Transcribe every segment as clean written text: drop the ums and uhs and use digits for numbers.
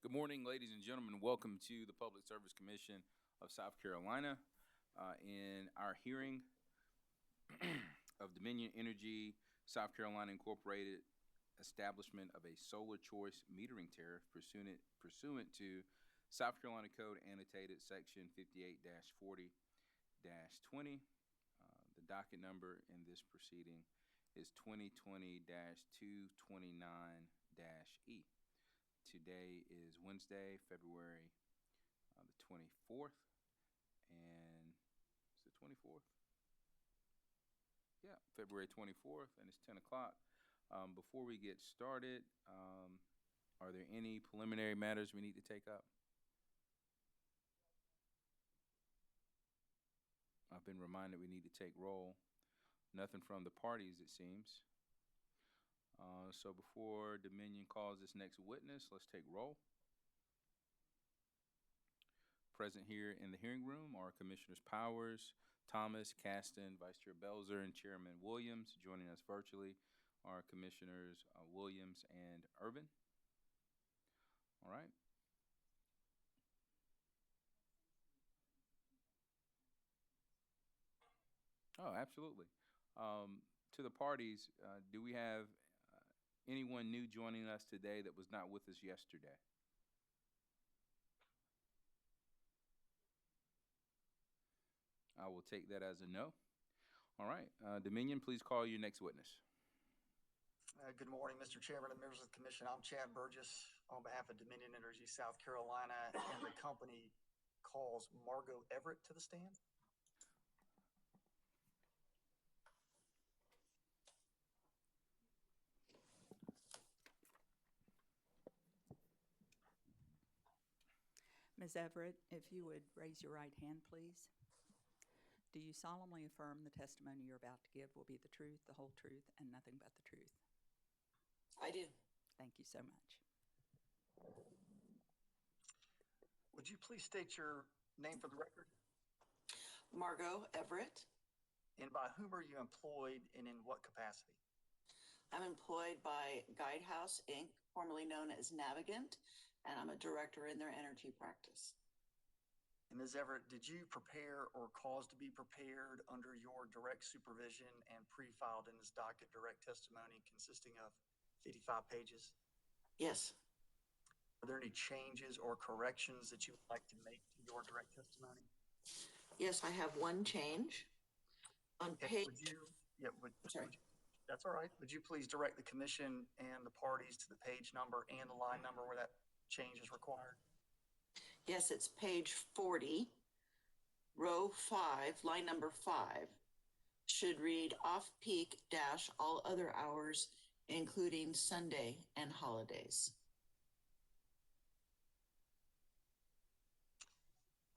Good morning, ladies and gentlemen. Welcome to the Public Service Commission of South Carolina. In our hearing of Dominion Energy South Carolina Incorporated establishment of a solar choice metering tariff pursuant to South Carolina Code annotated section 58-40-20. The docket number in this proceeding is 2020-229-E. Today is Wednesday, February the 24th, and it's the 24th? Yeah, February 24th, and it's 10 o'clock. Before we get started, are there any preliminary matters we need to take up? I've been reminded we need to take roll. Nothing from the parties, it seems. So before Dominion calls this next witness, let's take roll. Present here in the hearing room are Commissioners Powers, Thomas, Caston, Vice Chair Belzer, and Chairman Williams. Joining us virtually are Commissioners Williams and Urban. All right. Oh, absolutely. To the parties, do we have anyone new joining us today that was not with us yesterday? I will take that as a no. All right. Dominion, please call your next witness. Good morning, Mr. Chairman and members of the commission. I'm Chad Burgess on behalf of Dominion Energy South Carolina, and the company calls Margot Everett to the stand. Ms. Everett, if you would raise your right hand, please. Do you solemnly affirm the testimony you're about to give will be the truth, the whole truth, and nothing but the truth? I do. Thank you so much. Would you please state your name for the record? Margot Everett. And by whom are you employed and in what capacity? I'm employed by Guidehouse, Inc., formerly known as Navigant, and I'm a director in their energy practice. And Ms. Everett, did you prepare or cause to be prepared under your direct supervision and pre-filed in this docket direct testimony consisting of 55 pages? Yes. Are there any changes or corrections that you would like to make to your direct testimony? Yes, I have one change. On page... That's all right. Would you please direct the commission and the parties to the page number and the line number where that change is required? Yes, it's page 40, row 5, line number 5. Should read off-peak dash all other hours, including Sunday and holidays.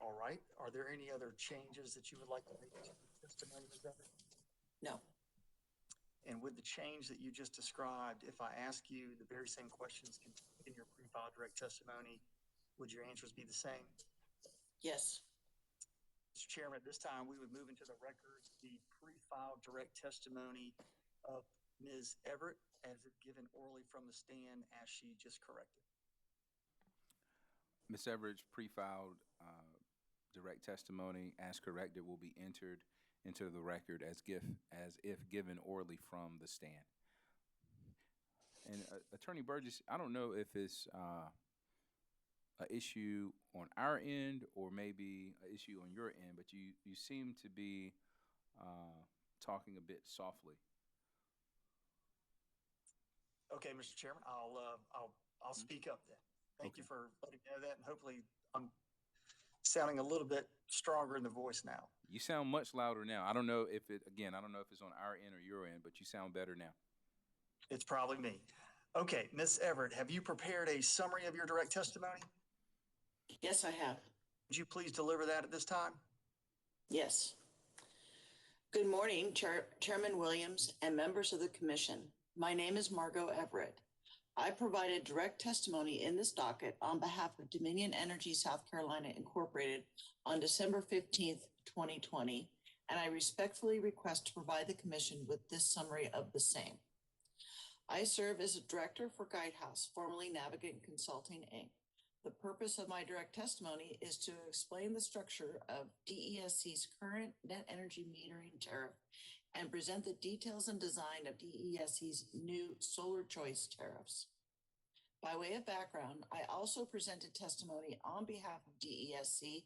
All right. Are there any other changes that you would like to make to the testimony, Ms. Everett? No. And with the change that you just described, if I ask you the very same questions in your pre-filed direct testimony, would your answers be the same? Yes. Mr. Chairman, at this time, we would move into the record the pre-filed direct testimony of Ms. Everett as if given orally from the stand as she just corrected. Ms. Everett's pre-filed direct testimony as corrected will be entered into the record as if given orally from the stand. And Attorney Burgess, I don't know if it's an issue on our end or maybe an issue on your end, but you seem to be talking a bit softly. Okay, Mr. Chairman, I'll speak up then. Thank you for letting me know that, and hopefully I'm sounding a little bit stronger in the voice now. You sound much louder now. I don't know if it's on our end or your end, but you sound better now. It's probably me. Okay, Ms. Everett, have you prepared a summary of your direct testimony? Yes, I have. Would you please deliver that at this time? Yes. Good morning, Chairman Williams and members of the commission. My name is Margot Everett. I provided direct testimony in this docket on behalf of Dominion Energy South Carolina Incorporated on December 15th, 2020, and I respectfully request to provide the commission with this summary of the same. I serve as a director for Guidehouse, formerly Navigant Consulting, Inc., The purpose of my direct testimony is to explain the structure of DESC's current net energy metering tariff and present the details and design of DESC's new solar choice tariffs. By way of background, I also presented testimony on behalf of DESC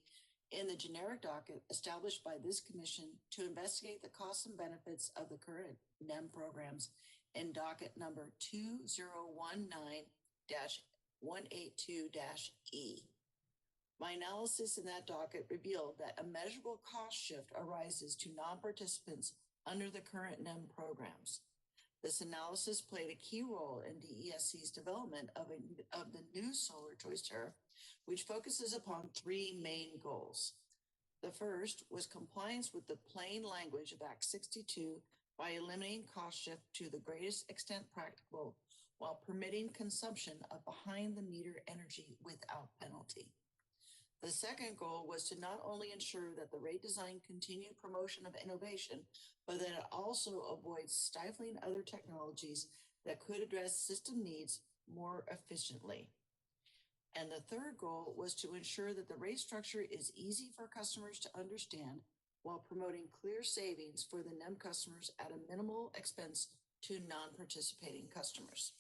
in the generic docket established by this commission to investigate the costs and benefits of the current NEM programs in docket number 2019-182-E. My analysis in that docket revealed that a measurable cost shift arises to non-participants under the current NEM programs. This analysis played a key role in DESC's development of the new solar choice tariff, which focuses upon three main goals. The first was compliance with the plain language of Act 62 by eliminating cost shift to the greatest extent practicable while permitting consumption of behind-the-meter energy without penalty. The second goal was to not only ensure that the rate design continued promotion of innovation, but that it also avoids stifling other technologies that could address system needs more efficiently. And the third goal was to ensure that the rate structure is easy for customers to understand while promoting clear savings for the NEM customers at a minimal expense to non-participating customers.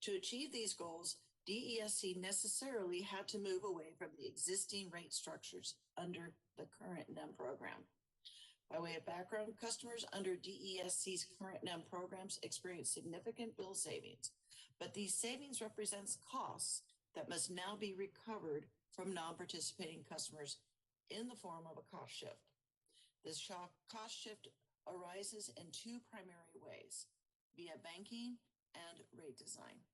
To achieve these goals, DESC necessarily had to move away from the existing rate structures under the current NEM program. By way of background, customers under DESC's current NEM programs experience significant bill savings, but these savings represents costs that must now be recovered from non-participating customers in the form of a cost shift. This cost shift arises in two primary ways, via banking and rate design.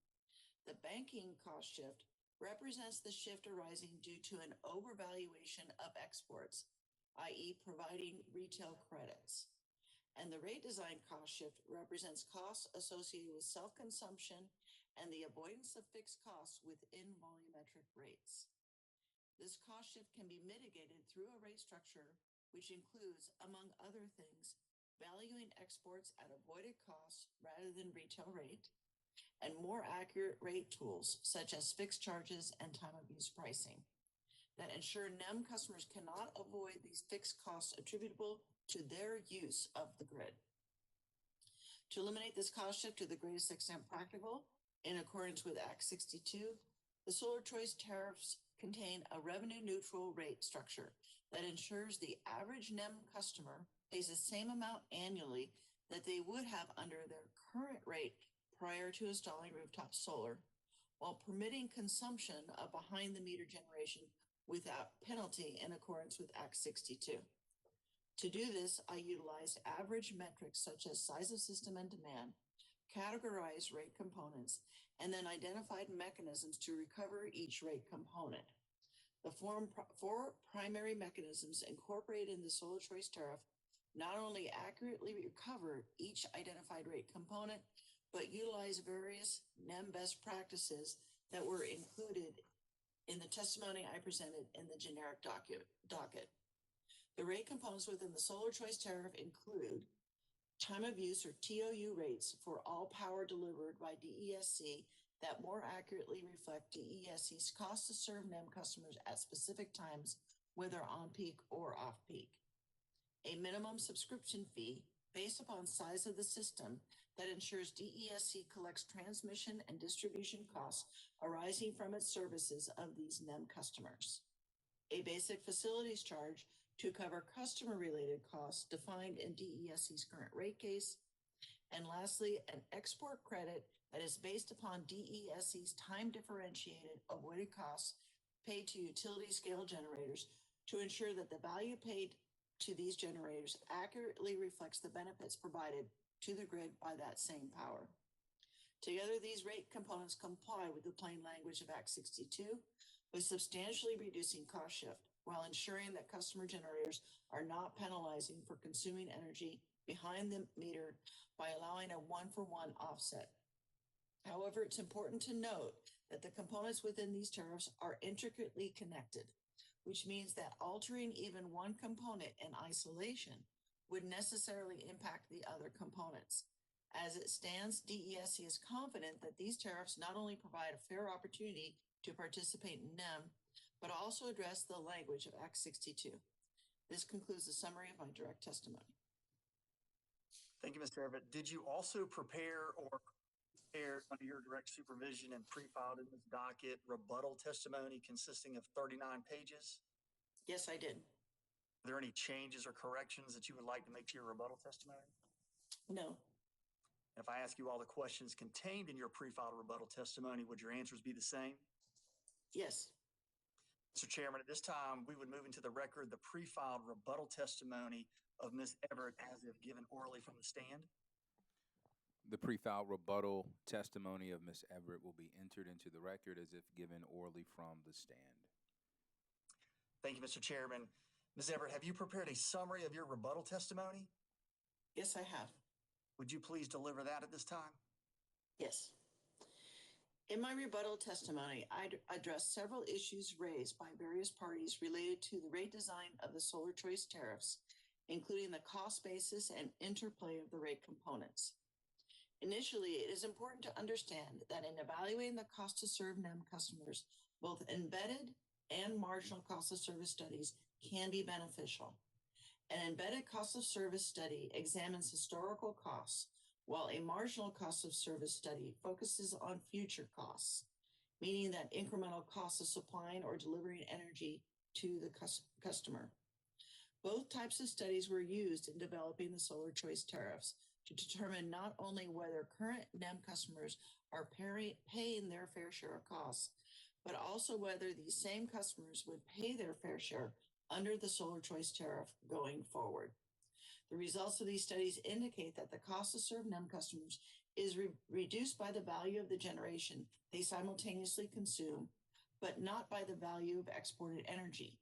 The banking cost shift represents the shift arising due to an overvaluation of exports, i.e. providing retail credits. And the rate design cost shift represents costs associated with self-consumption and the avoidance of fixed costs within volumetric rates. This cost shift can be mitigated through a rate structure, which includes, among other things, valuing exports at avoided costs rather than retail rate, and more accurate rate tools such as fixed charges and time of use pricing that ensure NEM customers cannot avoid these fixed costs attributable to their use of the grid. To eliminate this cost shift to the greatest extent practical, in accordance with Act 62, the solar choice tariffs contain a revenue-neutral rate structure that ensures the average NEM customer pays the same amount annually that they would have under their current rate prior to installing rooftop solar, while permitting consumption of behind-the-meter generation without penalty in accordance with Act 62. To do this, I utilized average metrics such as size of system and demand, categorized rate components, and then identified mechanisms to recover each rate component. The four primary mechanisms incorporated in the solar choice tariff not only accurately recover each identified rate component, but utilize various NEM best practices that were included in the testimony I presented in the generic docket. The rate components within the solar choice tariff include time of use or TOU rates for all power delivered by DESC that more accurately reflect DESC's cost to serve NEM customers at specific times, whether on peak or off peak. A minimum subscription fee based upon size of the system that ensures DESC collects transmission and distribution costs arising from its services of these NEM customers. A basic facilities charge to cover customer-related costs defined in DESC's current rate case. And lastly, an export credit that is based upon DESC's time-differentiated avoided costs paid to utility scale generators to ensure that the value paid to these generators accurately reflects the benefits provided to the grid by that same power. Together, these rate components comply with the plain language of Act 62, with substantially reducing cost shift while ensuring that customer generators are not penalizing for consuming energy behind the meter by allowing a one-for-one offset. However, it's important to note that the components within these tariffs are intricately connected, which means that altering even one component in isolation would necessarily impact the other components. As it stands, DESC is confident that these tariffs not only provide a fair opportunity to participate in NEM, but also address the language of Act 62. This concludes the summary of my direct testimony. Thank you, Mr. Everett. Did you also prepare under your direct supervision and pre-filed in this docket rebuttal testimony consisting of 39 pages? Yes, I did. Are there any changes or corrections that you would like to make to your rebuttal testimony? No. If I ask you all the questions contained in your pre-filed rebuttal testimony, would your answers be the same? Yes. Mr. Chairman, at this time, we would move into the record the pre-filed rebuttal testimony of Ms. Everett as if given orally from the stand. The pre-filed rebuttal testimony of Ms. Everett will be entered into the record as if given orally from the stand. Thank you, Mr. Chairman. Ms. Everett, have you prepared a summary of your rebuttal testimony? Yes, I have. Would you please deliver that at this time? Yes. In my rebuttal testimony, I addressed several issues raised by various parties related to the rate design of the solar choice tariffs, including the cost basis and interplay of the rate components. Initially, it is important to understand that in evaluating the cost to serve NEM customers, both embedded and marginal cost of service studies can be beneficial. An embedded cost of service study examines historical costs, while a marginal cost of service study focuses on future costs, meaning that incremental costs of supplying or delivering energy to the customer. Both types of studies were used in developing the solar choice tariffs to determine not only whether current NEM customers are paying their fair share of costs, but also whether these same customers would pay their fair share under the solar choice tariff going forward. The results of these studies indicate that the cost to serve NEM customers is reduced by the value of the generation they simultaneously consume, but not by the value of exported energy,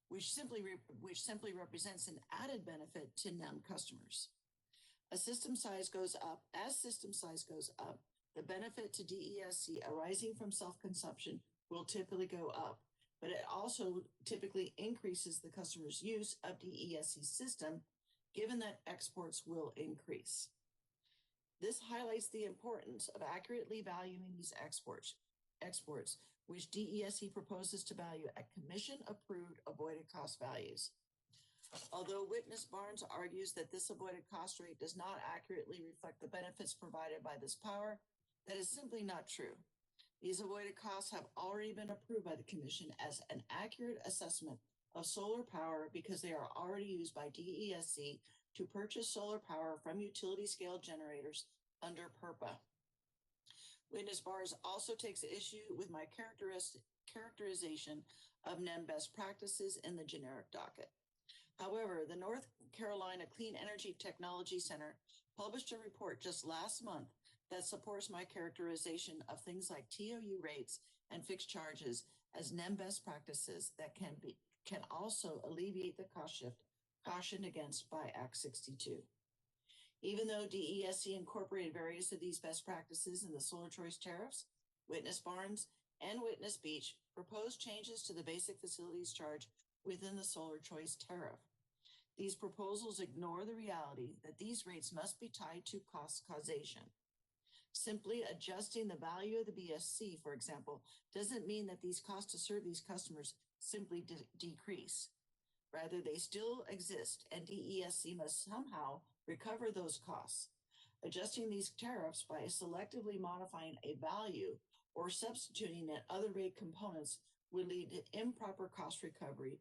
which simply represents an added benefit to NEM customers. As system size goes up, the benefit to DESC arising from self-consumption will typically go up, but it also typically increases the customer's use of DESC's system, given that exports will increase. This highlights the importance of accurately valuing these exports, which DESC proposes to value at commission-approved avoided cost values. Although Witness Barnes argues that this avoided cost rate does not accurately reflect the benefits provided by this power, that is simply not true. These avoided costs have already been approved by the Commission as an accurate assessment of solar power because they are already used by DESC to purchase solar power from utility-scale generators under PURPA. Witness Barnes also takes issue with my characterization of NEM best practices in the generic docket. However, the North Carolina Clean Energy Technology Center published a report just last month that supports my characterization of things like TOU rates and fixed charges as NEM best practices that can also alleviate the cost shift cautioned against by Act 62. Even though DESC incorporated various of these best practices in the solar choice tariffs, Witness Barnes and Witness Beach proposed changes to the basic facilities charge within the solar choice tariff. These proposals ignore the reality that these rates must be tied to cost causation. Simply adjusting the value of the BSC, for example, doesn't mean that these costs to serve these customers simply decrease. Rather, they still exist, and DESC must somehow recover those costs. Adjusting these tariffs by selectively modifying a value or substituting in other rate components would lead to improper cost recovery,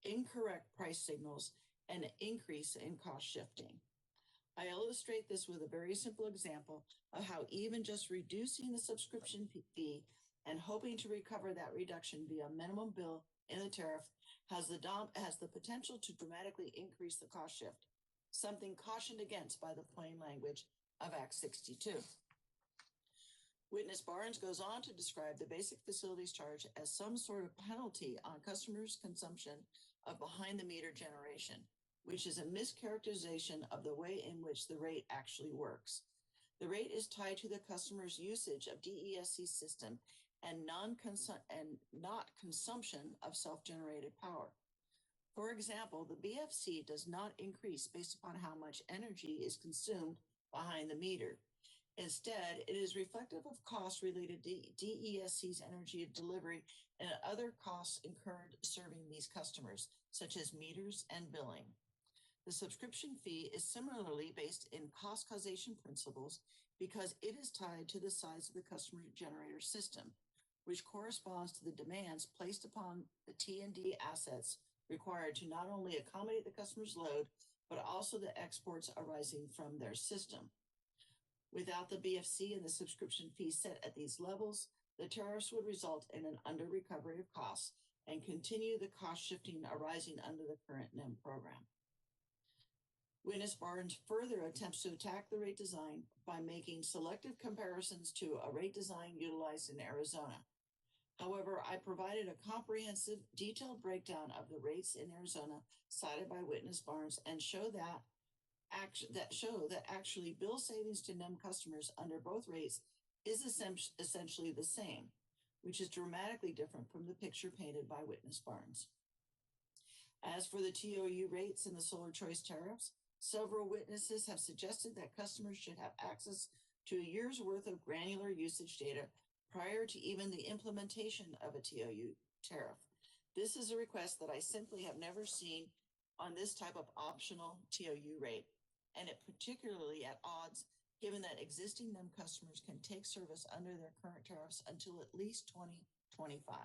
incorrect price signals, and an increase in cost shifting. I illustrate this with a very simple example of how even just reducing the subscription fee and hoping to recover that reduction via minimum bill in the tariff has the potential to dramatically increase the cost shift, something cautioned against by the plain language of Act 62. Witness Barnes goes on to describe the basic facilities charge as some sort of penalty on customers' consumption of behind-the-meter generation, which is a mischaracterization of the way in which the rate actually works. The rate is tied to the customer's usage of DESC's system and not consumption of self-generated power. For example, the BFC does not increase based upon how much energy is consumed behind the meter. Instead, it is reflective of costs related to DESC's energy delivery and other costs incurred serving these customers, such as meters and billing. The subscription fee is similarly based in cost causation principles because it is tied to the size of the customer generator system, which corresponds to the demands placed upon the T&D assets required to not only accommodate the customer's load, but also the exports arising from their system. Without the BFC and the subscription fee set at these levels, the tariffs would result in an under-recovery of costs and continue the cost shifting arising under the current NEM program. Witness Barnes further attempts to attack the rate design by making selective comparisons to a rate design utilized in Arizona. However, I provided a comprehensive, detailed breakdown of the rates in Arizona cited by Witness Barnes and show that actually bill savings to NEM customers under both rates is essentially the same, which is dramatically different from the picture painted by Witness Barnes. As for the TOU rates and the solar choice tariffs, several witnesses have suggested that customers should have access to a year's worth of granular usage data prior to even the implementation of a TOU tariff. This is a request that I simply have never seen on this type of optional TOU rate, and it particularly at odds given that existing NEM customers can take service under their current tariffs until at least 2025.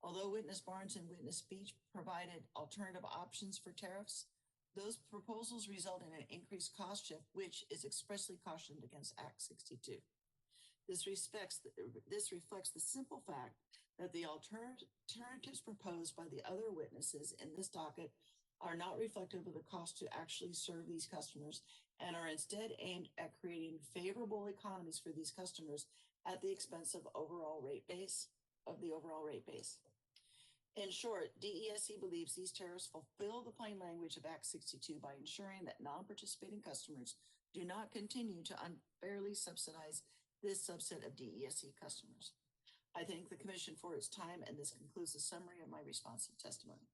Although Witness Barnes and Witness Beach provided alternative options for tariffs, those proposals result in an increased cost shift, which is expressly cautioned against Act 62. This reflects the simple fact that the alternatives proposed by the other witnesses in this docket are not reflective of the cost to actually serve these customers and are instead aimed at creating favorable economies for these customers at the expense of the overall rate base. In short, DESC believes these tariffs fulfill the plain language of Act 62 by ensuring that non-participating customers do not continue to unfairly subsidize this subset of DESC customers. I thank the Commission for its time, and this concludes the summary of my responsive testimony.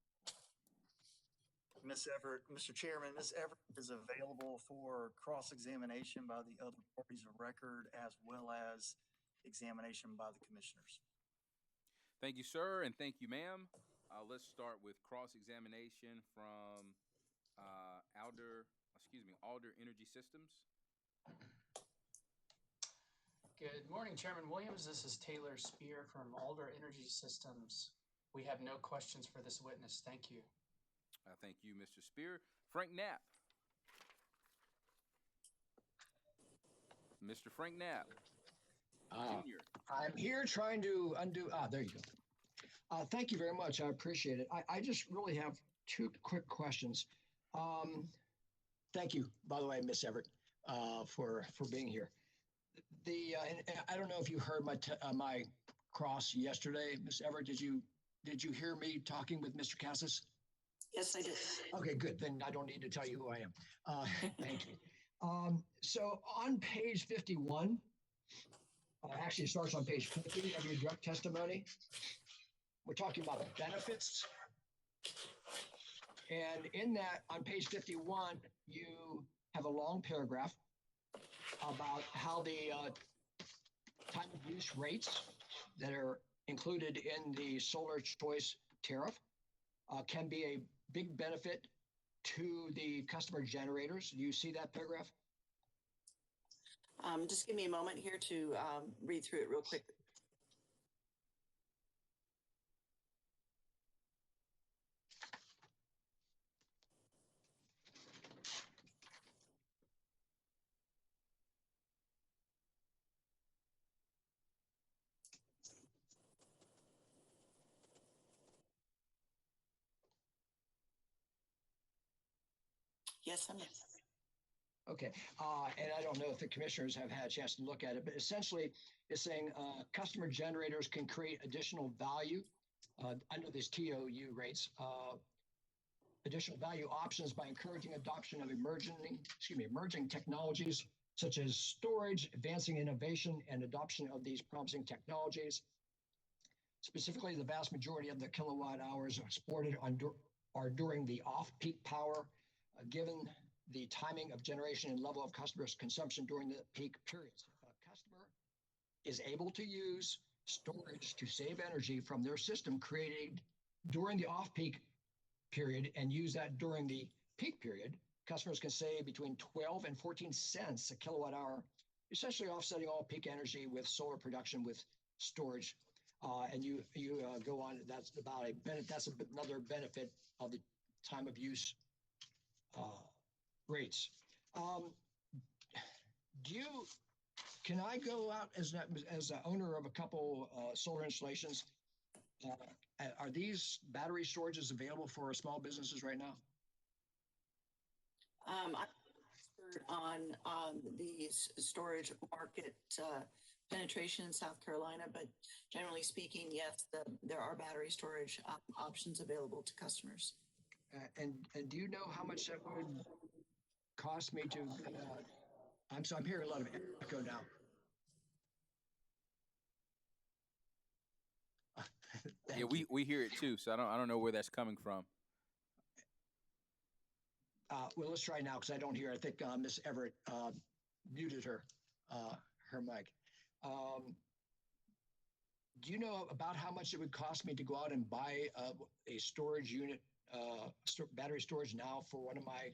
Ms. Everett, Mr. Chairman, Ms. Everett is available for cross-examination by the other parties of record as well as examination by the commissioners. Thank you, sir, and thank you, ma'am. Let's start with cross-examination from Alder Energy Systems. Good morning, Chairman Williams. This is Taylor Spear from Alder Energy Systems. We have no questions for this witness. Thank you. Thank you, Mr. Spear. Frank Knapp. Mr. Frank Knapp, Jr. I'm here trying to undo. There you go. Thank you very much. I appreciate it. I just really have two quick questions. Thank you, by the way, Miss Everett, for being here. And I don't know if you heard my cross yesterday, Miss Everett. Did you hear me talking with Mr. Cassis? Yes, I did. Okay, good. Then I don't need to tell you who I am. Thank you. So on page 51, actually it starts on page 50 of your direct testimony. We're talking about benefits. And in that, on page 51, you have a long paragraph about how the time of use rates that are included in the solar choice tariff can be a big benefit to the customer generators. Do you see that paragraph? Just give me a moment here to read through it real quick. Yes, I'm. Okay, and I don't know if the commissioners have had a chance to look at it, but essentially it's saying customer generators can create additional value under these TOU rates, additional value options by encouraging adoption of emerging technologies such as storage, advancing innovation, and adoption of these promising technologies. Specifically, the vast majority of the kilowatt hours exported are during the off-peak power, given the timing of generation and level of customers' consumption during the peak periods. If a customer is able to use storage to save energy from their system created during the off-peak period and use that during the peak period, customers can save between 12 and 14 cents a kilowatt hour, essentially offsetting all peak energy with solar production with storage. And you go on. That's about that's another benefit of the time of use rates. Can I go out as the owner of a couple solar installations? Are these battery storages available for small businesses right now? I'm not an expert on the storage market penetration in South Carolina, but generally speaking, yes, there are battery storage options available to customers. And do you know how much that would cost me to? I'm hearing a lot of echo now. Yeah, we hear it too, so I don't know where that's coming from. Well, let's try now because I don't hear. I think Miss Everett muted her mic. Do you know about how much it would cost me to go out and buy a storage unit, battery storage now for one of my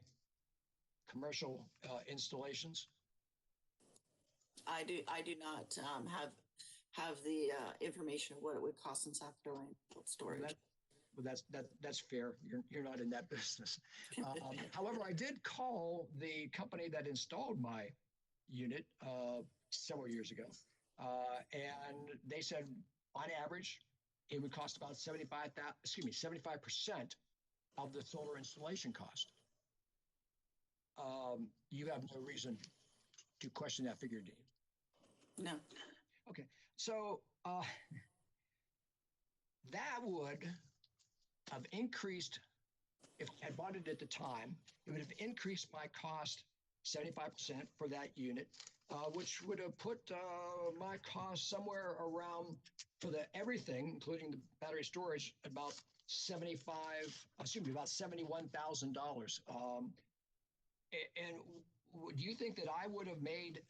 commercial installations? I do not have the information of what it would cost in South Carolina storage. Well, that's fair. You're not in that business. However, I did call the company that installed my unit several years ago, and they said on average it would cost about 75% of the solar installation cost. You have no reason to question that figure, do you? No. Okay, so that would have increased, if I had bought it at the time, it would have increased my cost 75% for that unit, which would have put my cost somewhere around, for everything, including the battery storage, about $71,000. And do you think that I would have made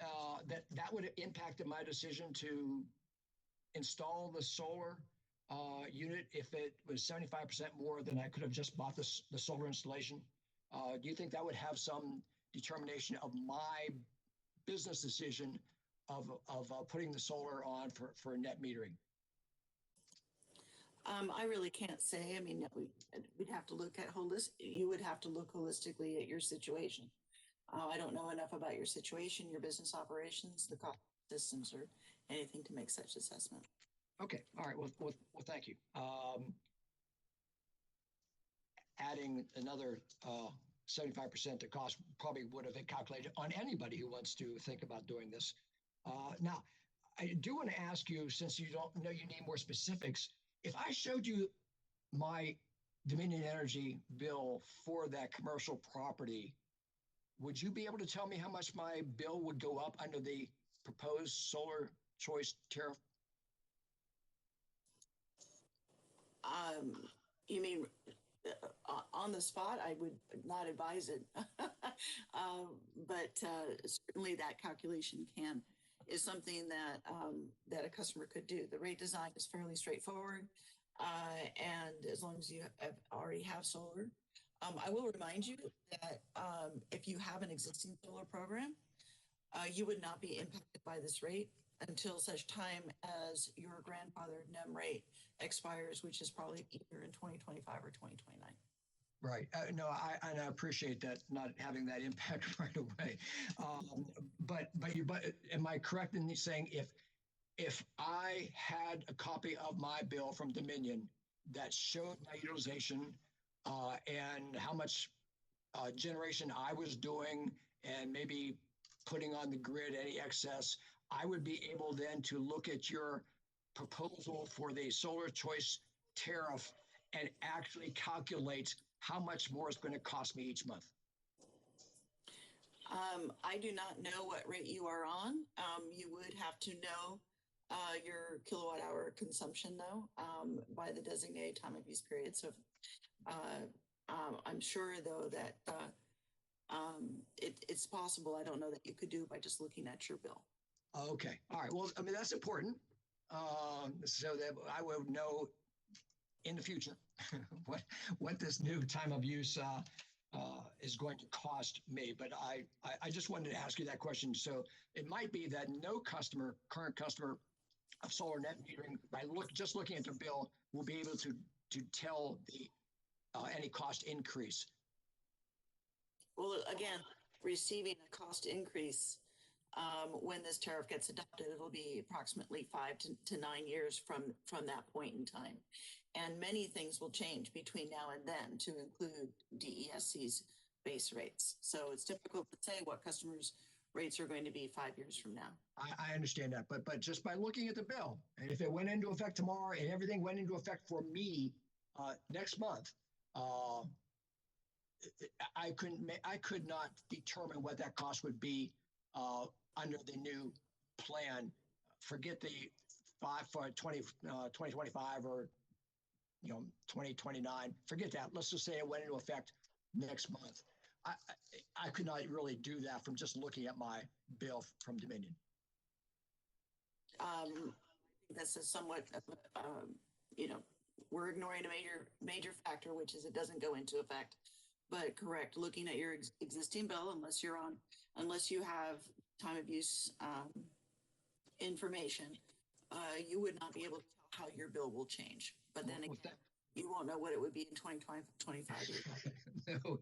that would have impacted my decision to install the solar unit if it was 75% more than I could have just bought the solar installation? Do you think that would have some determination of my business decision of putting the solar on for net metering? I really can't say. I mean, we'd have to look at you would have to look holistically at your situation. I don't know enough about your situation, your business operations, the cost systems, or anything to make such assessment. Okay. All right. Well, thank you. Adding another 75% to cost probably would have been calculated on anybody who wants to think about doing this. Now, I do want to ask you, since you don't know, you need more specifics. If I showed you my Dominion Energy bill for that commercial property, would you be able to tell me how much my bill would go up under the proposed solar choice tariff? You mean on the spot? I would not advise it, but certainly that calculation is something that a customer could do. The rate design is fairly straightforward, and as long as you already have solar. I will remind you that if you have an existing solar program, you would not be impacted by this rate until such time as your grandfathered NEM rate expires, which is probably either in 2025 or 2029. Right. No, I appreciate that, not having that impact right away. But am I correct in saying if I had a copy of my bill from Dominion that showed my utilization and how much generation I was doing and maybe putting on the grid any excess, I would be able then to look at your proposal for the solar choice tariff and actually calculate how much more it's going to cost me each month? I do not know what rate you are on. You would have to know your kilowatt hour consumption, though, by the designated time of use period. So I'm sure, though, that It's possible. I don't know that you could do it by just looking at your bill. Okay. All right. Well, I mean, that's important. So that I would know in the future what this new time of use is going to cost me. But I just wanted to ask you that question. So it might be that no current customer of solar net metering, by just looking at their bill, will be able to tell the any cost increase. Well, again, receiving a cost increase when this tariff gets adopted, it'll be approximately 5 to 9 years from that point in time. And many things will change between now and then to include DESC's base rates. So it's difficult to say what customers' rates are going to be 5 years from now. I understand that, but just by looking at the bill, and if it went into effect tomorrow and everything went into effect for me next month, I could not determine what that cost would be under the new plan. Forget the 2025 or 2029. Forget that. Let's just say it went into effect next month. I could not really do that from just looking at my bill from Dominion. I think this is somewhat, we're ignoring a major factor, which is it doesn't go into effect. But correct, looking at your existing bill, unless you have time of use information, you would not be able to tell how your bill will change. But then again, you won't know what it would be in 2025 either. No,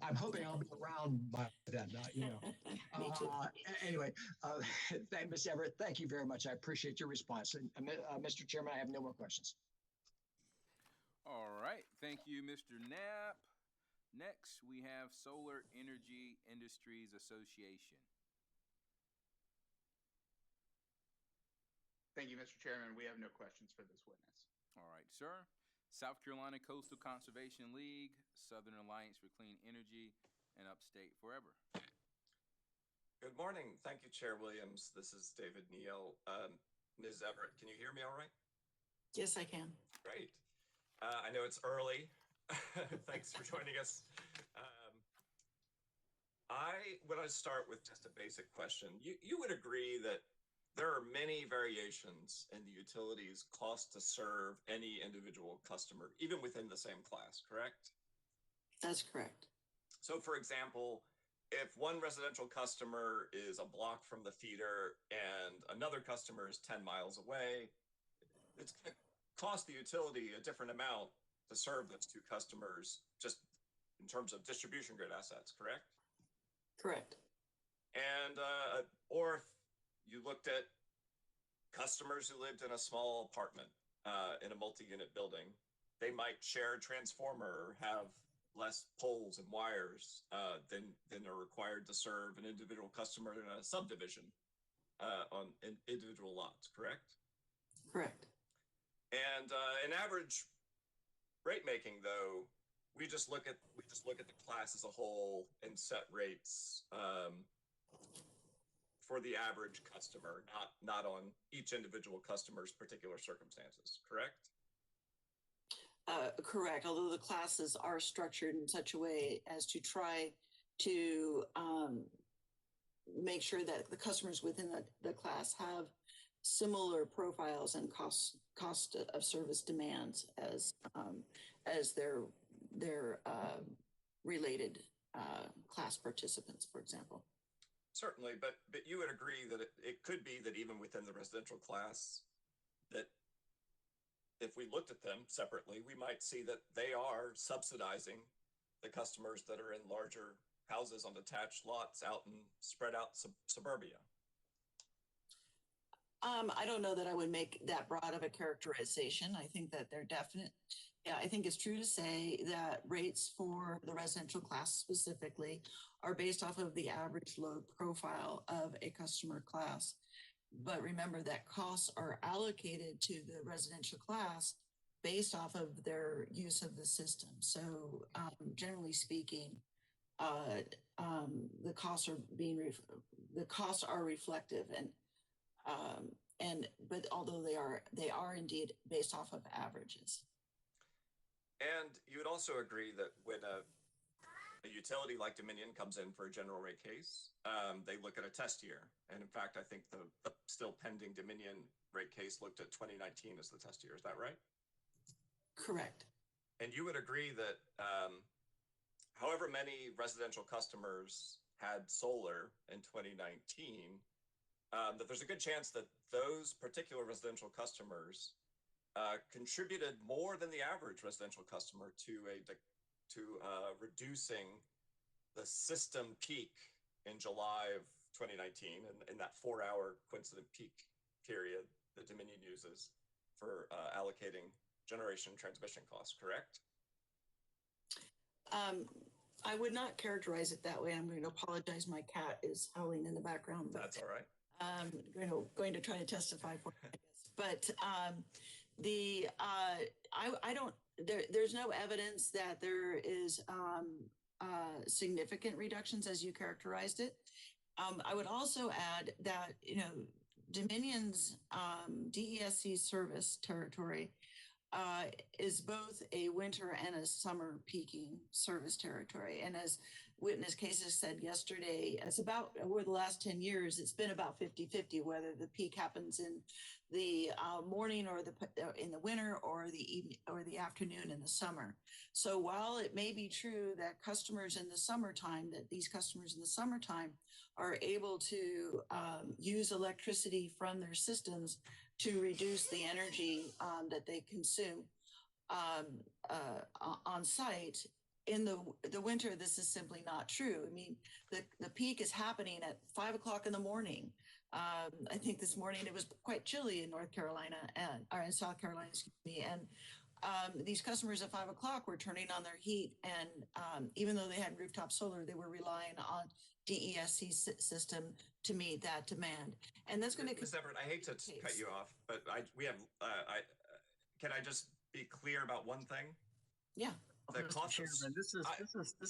I'm hoping I'll be around by then. Me too. Anyway, Ms. Everett, thank you very much. I appreciate your response. And Mr. Chairman, I have no more questions. All right. Thank you, Mr. Knapp. Next, we have Solar Energy Industries Association. Thank you, Mr. Chairman. We have no questions for this witness. All right, sir. South Carolina Coastal Conservation League, Southern Alliance for Clean Energy, and Upstate Forever. Good morning. Thank you, Chair Williams. This is David Neal. Ms. Everett, can you hear me all right? Yes, I can. Great. I know it's early. Thanks for joining us. I want to start with just a basic question. You would agree that there are many variations in the utility's cost to serve any individual customer, even within the same class, correct? That's correct. So, for example, if one residential customer is a block from the feeder and another customer is 10 miles away, it's going to cost the utility a different amount to serve those two customers just in terms of distribution grid assets, correct? Correct. And, or if you looked at customers who lived in a small apartment in a multi-unit building, they might share a transformer or have less poles and wires than are required to serve an individual customer in a subdivision on individual lots, correct? Correct. And in average rate making, though, we just look at the class as a whole and set rates for the average customer, not on each individual customer's particular circumstances, correct? Correct. Although the classes are structured in such a way as to try to make sure that the customers within the class have similar profiles and cost of service demands as their related class participants, for example. Certainly, but you would agree that it could be that even within the residential class, that if we looked at them separately, we might see that they are subsidizing the customers that are in larger houses on detached lots out in spread out suburbia. I don't know that I would make that broad of a characterization. I think that they're definite. Yeah, I think it's true to say that rates for the residential class specifically are based off of the average load profile of a customer class. But remember that costs are allocated to the residential class based off of their use of the system. So generally speaking, the costs are reflective, but although they are indeed based off of averages. And you would also agree that when a utility like Dominion comes in for a general rate case, they look at a test year. And in fact, I think the still pending Dominion rate case looked at 2019 as the test year. Is that right? Correct. And you would agree that however many residential customers had solar in 2019, that there's a good chance that those particular residential customers contributed more than the average residential customer to reducing the system peak in July of 2019 and in that 4-hour coincident peak period that Dominion uses for allocating generation and transmission costs, correct? I would not characterize it that way. I'm going to apologize. My cat is howling in the background. But, that's all right. Going to try to testify for it, I guess. But I don't. There's no evidence that there is significant reductions as you characterized it. I would also add that Dominion's DESC service territory is both a winter and a summer peaking service territory. And as witness cases said yesterday, it's about over the last 10 years, it's been about 50-50, whether the peak happens in the morning or in the winter or the evening or the afternoon in the summer. So while it may be true that these customers in the summertime are able to use electricity from their systems to reduce the energy that they consume on site. In the winter, this is simply not true. I mean, the peak is happening at 5 o'clock in the morning. I think this morning it was quite chilly in North Carolina or in South Carolina, excuse me. And these customers at 5 o'clock were turning on their heat, and even though they had rooftop solar, they were relying on DESC system to meet that demand. And that's going to. Ms. Everett, I hate to cut you off, but can I just be clear about one thing? Yeah. The Mr. Chairman, this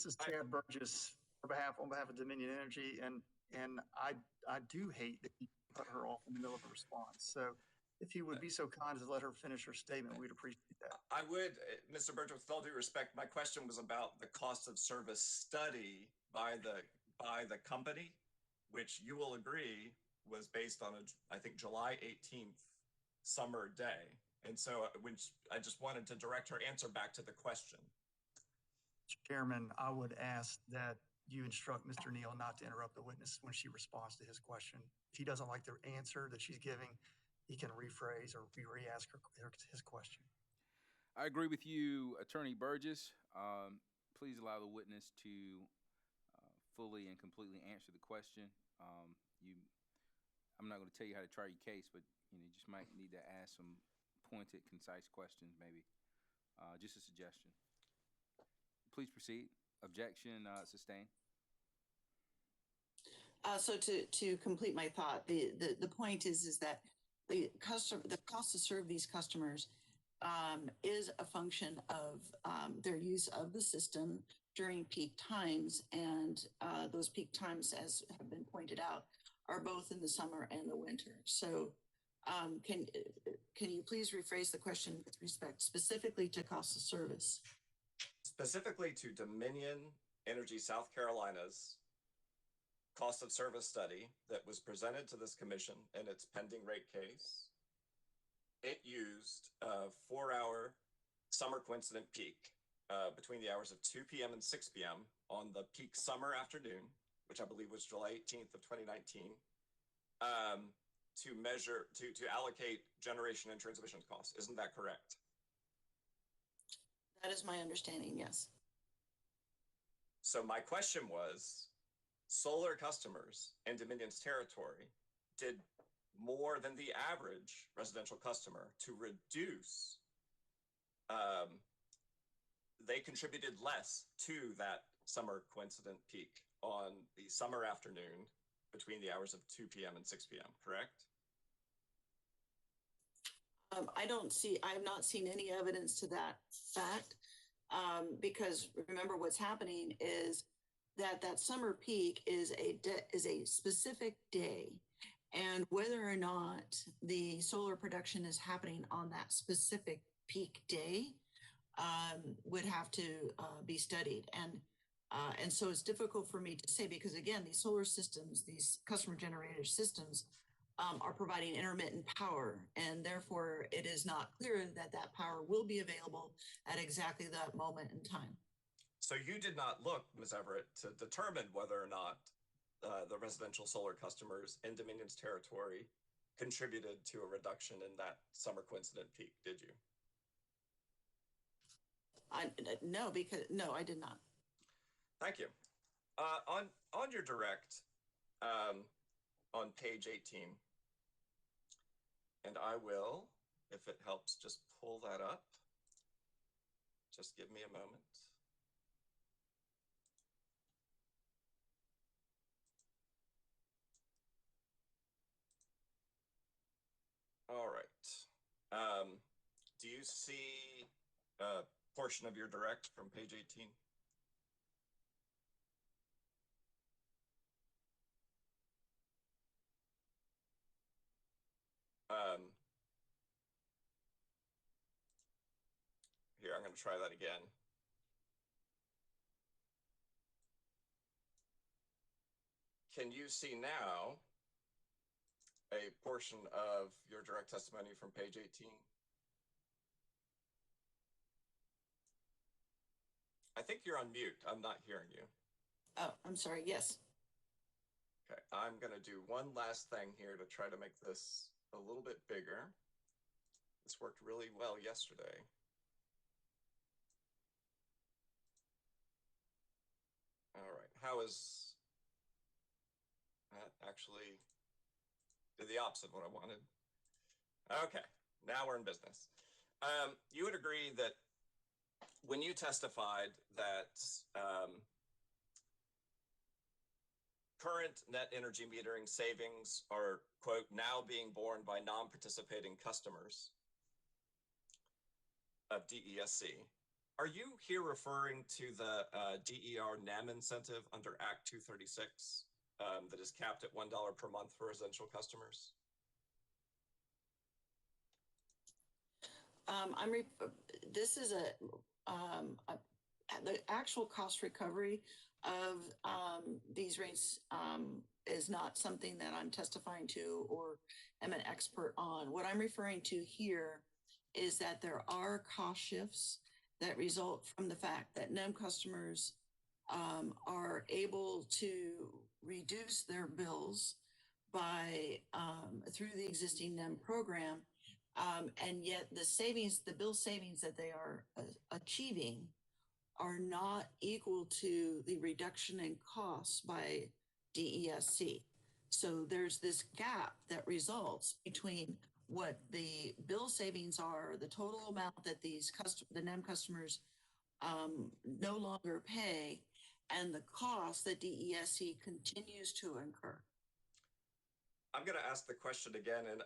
is Chad Burgess on behalf of Dominion Energy, and I do hate that you cut her off in the middle of a response. So if you would be so kind as to let her finish her statement, we'd appreciate that. I would, Mr. Burgess, with all due respect, my question was about the cost of service study by the company, which you will agree was based on I think July 18th summer day. And so I just wanted to direct her answer back to the question. Mr. Chairman, I would ask that you instruct Mr. Neal not to interrupt the witness when she responds to his question. If he doesn't like the answer that she's giving, he can rephrase or re-ask his question. I agree with you, Attorney Burgess. Please allow the witness to fully and completely answer the question. I'm not going to tell you how to try your case, but you just might need to ask some pointed, concise questions, maybe. Just a suggestion. Please proceed. Objection sustained. So to complete my thought, the point is that the cost to serve these customers is a function of their use of the system during peak times, and those peak times, as have been pointed out, are both in the summer and the winter. So can you please rephrase the question with respect specifically to cost of service? Specifically to Dominion Energy South Carolina's cost of service study that was presented to this commission in its pending rate case, it used a 4-hour summer coincident peak between the hours of 2 p.m. and 6 p.m. on the peak summer afternoon, which I believe was July 18th of 2019, to allocate generation and transmission costs. Isn't that correct? That is my understanding, yes. So my question was, solar customers in Dominion's territory did more than the average residential customer to reduce. They contributed less to that summer coincident peak on the summer afternoon between the hours of 2 p.m. and 6 p.m., correct? I have not seen any evidence to that fact, because remember what's happening is that summer peak is a specific day, and whether or not the solar production is happening on that specific peak day would have to be studied. And And so it's difficult for me to say because again, these solar systems, these customer generator systems are providing intermittent power, and therefore it is not clear that that power will be available at exactly that moment in time. So you did not look, Ms. Everett, to determine whether or not the residential solar customers in Dominion's territory contributed to a reduction in that summer coincident peak, did you? No, I did not. Thank you. On your direct, on page 18, and I will, if it helps, just pull that up. Just give me a moment. All right. Do you see a portion of your direct from page 18? Here, I'm going to try that again. Can you see now a portion of your direct testimony from page 18? I think you're on mute. I'm not hearing you. Oh, I'm sorry. Yes. Okay, I'm going to do one last thing here to try to make this a little bit bigger. This worked really well yesterday. All right, how is that actually did the opposite of what I wanted? Okay, now we're in business. You would agree that when you testified that current net energy metering savings are, quote, now being borne by non-participating customers of DESC. Are you here referring to the DER NEM incentive under Act 236 that is capped at $1 per month for residential customers? This is the actual cost recovery of these rates is not something that I'm testifying to or am an expert on. What I'm referring to here is that there are cost shifts that result from the fact that NEM customers are able to reduce their bills by through the existing NEM program, and yet the bill savings that they are achieving are not equal to the reduction in costs by DESC. So there's this gap that results between what the bill savings are, the total amount that the NEM customers no longer pay, and the cost that DESC continues to incur. I'm going to ask the question again, and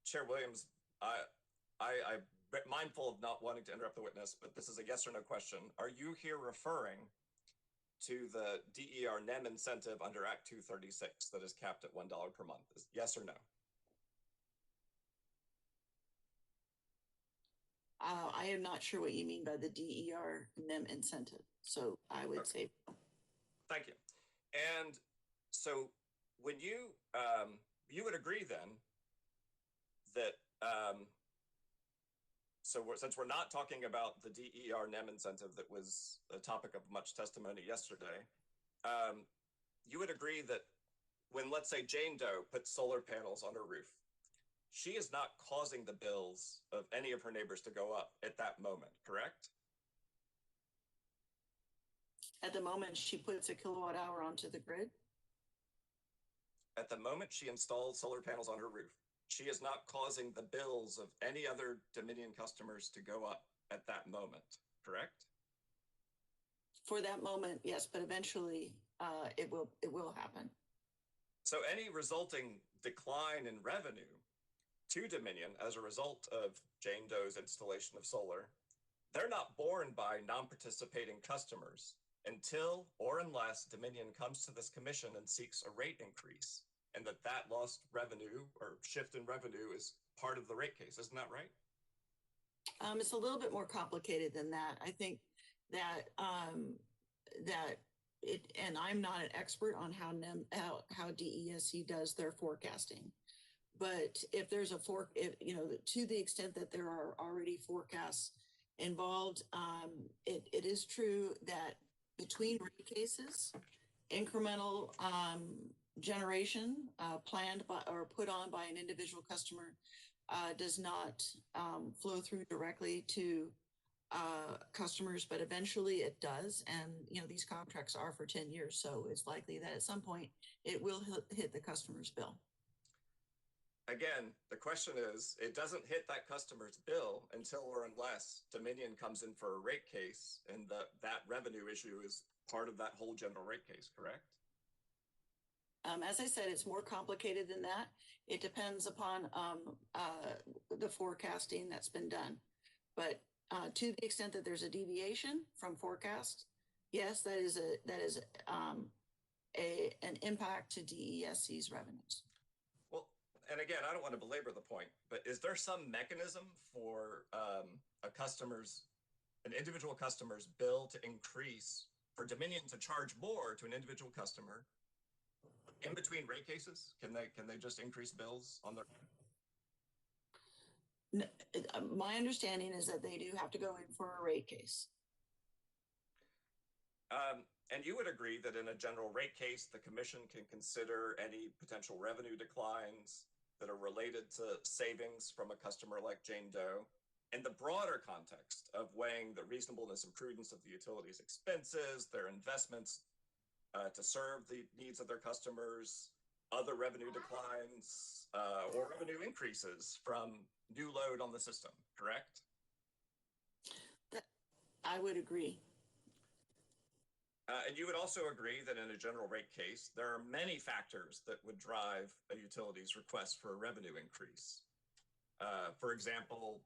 Chair Williams, I'm mindful of not wanting to interrupt the witness, but this is a yes or no question. Are you here referring to the DER NEM incentive under Act 236 that is capped at $1 per month? Yes or no? I am not sure what you mean by the DER NEM incentive, so I would say no. Thank you. And so when you would agree then that since we're not talking about the DER NEM incentive that was a topic of much testimony yesterday, you would agree that when, let's say, Jane Doe puts solar panels on her roof, she is not causing the bills of any of her neighbors to go up at that moment, correct? At the moment she puts a kilowatt hour onto the grid? At the moment she installs solar panels on her roof, she is not causing the bills of any other Dominion customers to go up at that moment, correct? For that moment, yes, but eventually it will happen. So any resulting decline in revenue to Dominion as a result of Jane Doe's installation of solar, they're not borne by non-participating customers until or unless Dominion comes to this commission and seeks a rate increase, and that lost revenue or shift in revenue is part of the rate case. Isn't that right? It's a little bit more complicated than that. I think that that and I'm not an expert on how DESC does their forecasting. But if there's to the extent that there are already forecasts involved, it is true that between rate cases, incremental generation planned by or put on by an individual customer does not flow through directly to customers, but eventually it does. And, these contracts are for 10 years. So it's likely that at some point it will hit the customer's bill. Again, the question is, it doesn't hit that customer's bill until or unless Dominion comes in for a rate case, and that revenue issue is part of that whole general rate case, correct? As I said, it's more complicated than that. It depends upon the forecasting that's been done. But to the extent that there's a deviation from forecast, yes, that is an impact to DESC's revenues. Well, and again, I don't want to belabor the point, but is there some mechanism for an individual customer's bill to increase, for Dominion to charge more to an individual customer in between rate cases? Can they just increase bills on their? My understanding is that they do have to go in for a rate case. And you would agree that in a general rate case, the commission can consider any potential revenue declines that are related to savings from a customer like Jane Doe, in the broader context of weighing the reasonableness and prudence of the utility's expenses, their investments to serve the needs of their customers, other revenue declines, or revenue increases from new load on the system, correct? I would agree. And you would also agree that in a general rate case, there are many factors that would drive a utility's request for a revenue increase. For example,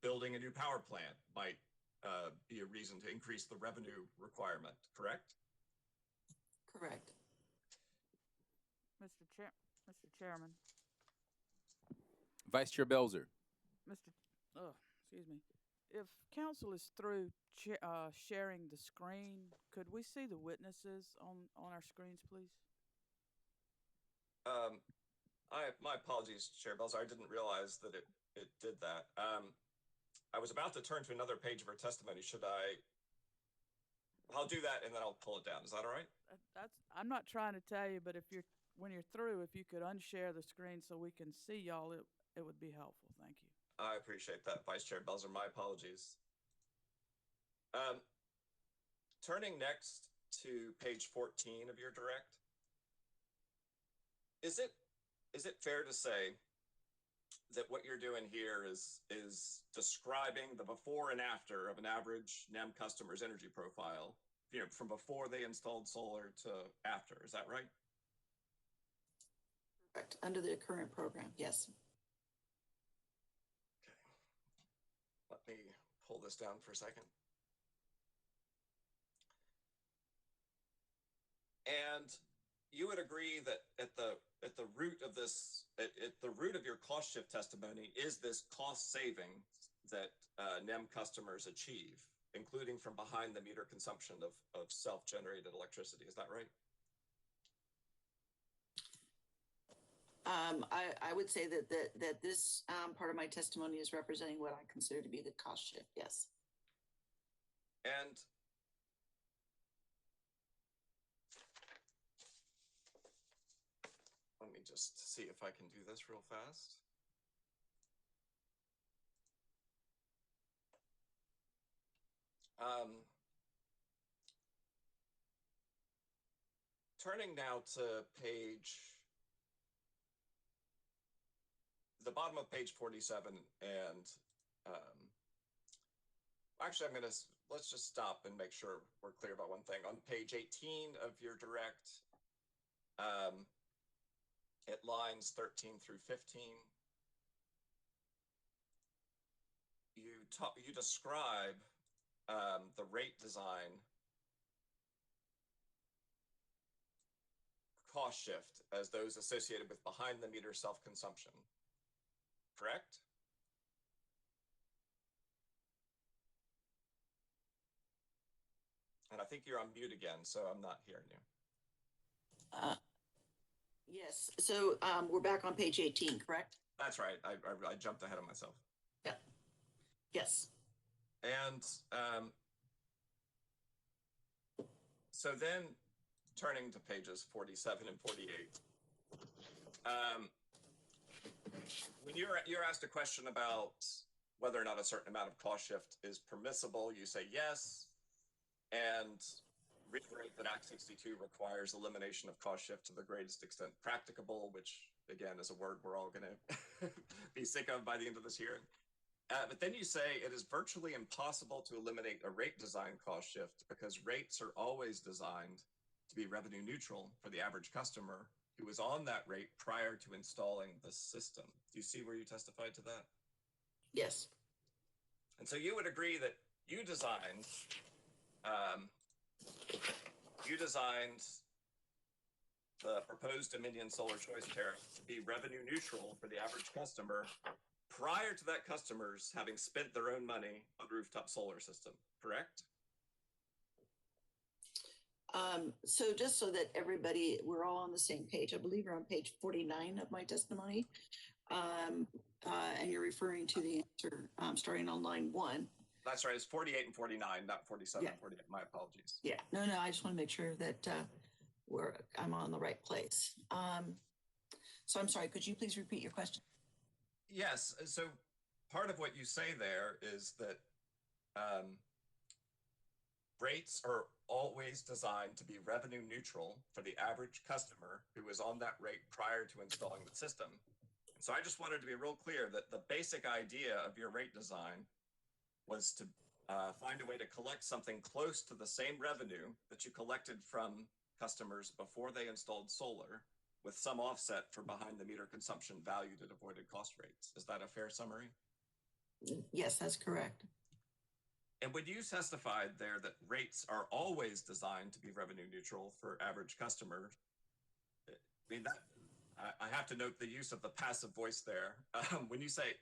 building a new power plant might be a reason to increase the revenue requirement, correct? Correct. Mr. Chairman. Vice Chair Belzer. Excuse me. If council is through sharing the screen, could we see the witnesses on our screens, please? My apologies, Chair Belzer. I didn't realize that it did that. I was about to turn to another page of her testimony. I'll do that and then I'll pull it down. Is that all right? I'm not trying to tell you, but when you're through, if you could unshare the screen so we can see y'all, it would be helpful. Thank you. I appreciate that, Vice Chair Belzer. My apologies. Turning next to page 14 of your direct, is it fair to say that what you're doing here is describing the before and after of an average NEM customer's energy profile, from before they installed solar to after? Is that right? Correct. Under the current program, yes. Okay. Let me pull this down for a second. And you would agree that at the root of this, at the root of your cost shift testimony is this cost saving that NEM customers achieve, including from behind the meter consumption of self-generated electricity. Is that right? I would say that this part of my testimony is representing what I consider to be the cost shift. Yes. And let me just see if I can do this real fast. Turning now to the bottom of page 47, and actually let's just stop and make sure we're clear about one thing. On page 18 of your direct, at lines 13 through 15, you describe the rate design cost shift as those associated with behind the meter self-consumption, correct? And I think you're on mute again, so I'm not hearing you. Yes, so we're back on page 18, correct? That's right. I jumped ahead of myself. Yeah. Yes. And so then turning to pages 47 and 48, when you're asked a question about whether or not a certain amount of cost shift is permissible, you say yes, and reiterate that Act 62 requires elimination of cost shift to the greatest extent practicable, which again is a word we're all going to be sick of by the end of this hearing. But then you say it is virtually impossible to eliminate a rate design cost shift because rates are always designed to be revenue neutral for the average customer who was on that rate prior to installing the system. Do you see where you testified to that? Yes. And so you would agree that you designed the proposed Dominion Solar Choice Tariff to be revenue neutral for the average customer prior to that customer's having spent their own money on a rooftop solar system, correct? So just so that everybody, we're all on the same page, I believe we're on page 49 of my testimony. And you're referring to the answer starting on line 1. That's right. It's 48 and 49, not 47 Yeah. and 48. My apologies. Yeah. No, I just want to make sure that I'm on the right place. So I'm sorry, could you please repeat your question? Yes. So part of what you say there is that rates are always designed to be revenue neutral for the average customer who is on that rate prior to installing the system. So I just wanted to be real clear that the basic idea of your rate design was to find a way to collect something close to the same revenue that you collected from customers before they installed solar, with some offset for behind the meter consumption valued at avoided cost rates. Is that a fair summary? Yes, that's correct. And when you testified there that rates are always designed to be revenue neutral for average customers, I mean, that I have to note the use of the passive voice there. When you say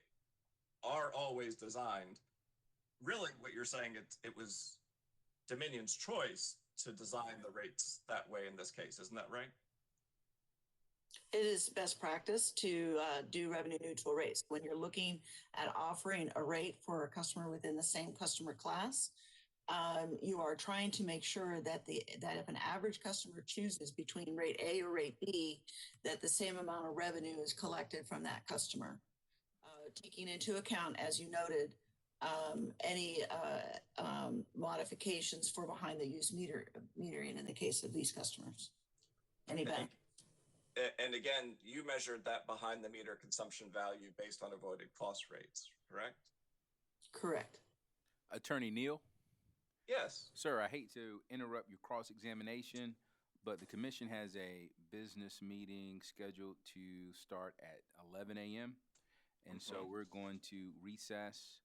are always designed, really what you're saying, it was Dominion's choice to design the rates that way in this case. Isn't that right? It is best practice to do revenue neutral rates. When you're looking at offering a rate for a customer within the same customer class, you are trying to make sure that if an average customer chooses between rate A or rate B, that the same amount of revenue is collected from that customer. Taking into account, as you noted, any modifications for behind the use metering in the case of these customers. Any benefit? And again, you measured that behind the meter consumption value based on avoided cost rates, correct? Correct. Attorney Neal? Yes. Sir, I hate to interrupt your cross-examination, but the commission has a business meeting scheduled to start at 11 a.m. And so we're going to recess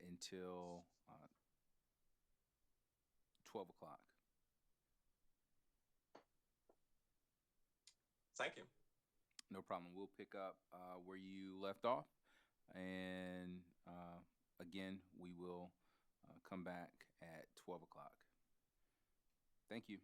until 12 o'clock. Thank you. No problem. We'll pick up where you left off. And again, we will come back at 12 o'clock. Thank you.